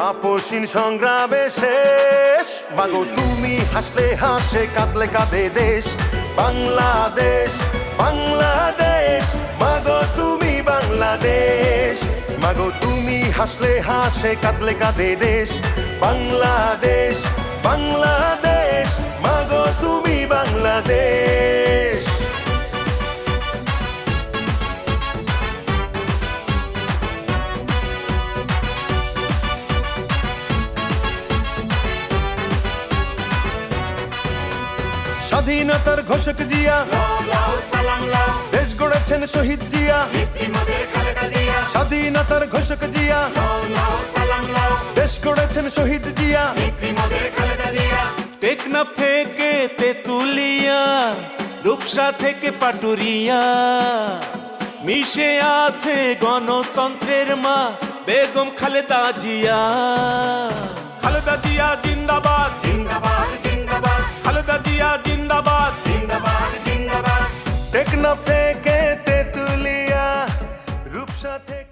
আপসীন সংগ্রামে শেষ মাগো তুমি হাসলে হাসে কাঁদলে কাঁদে দেশ বাংলাদেশ বাংলাদেশ মাগো তুমি বাংলাদেশ মাগো তুমি হাসলে হাসে কাঁদলে কাঁদে দেশ বাংলাদেশ বাংলাদেশ মাগো তুমি বাংলাদেশ। স্বাধীনতার ঘোষক জিয়া দেশ গড়েছেন শহীদ জিয়া স্বাধীনতার ঘোষক জিয়া দেশ গড়েছেন শহীদ জিয়া টেকনাফ থেকে তেতুলিয়া রূপসা থেকে পাটুরিয়া মিশে আছে গণতন্ত্রের মা বেগম খালেদা জিয়া। খালেদা জিয়া জিন্দাবাদ জিন্দাবাদ জিন্দাবাদ খালেদা জিয়া জিন্দাবাদ জিন্দাবাদ জিন্দাবাদ টেকনাফ থেকে তেতুলিয়া রূপসা থেকে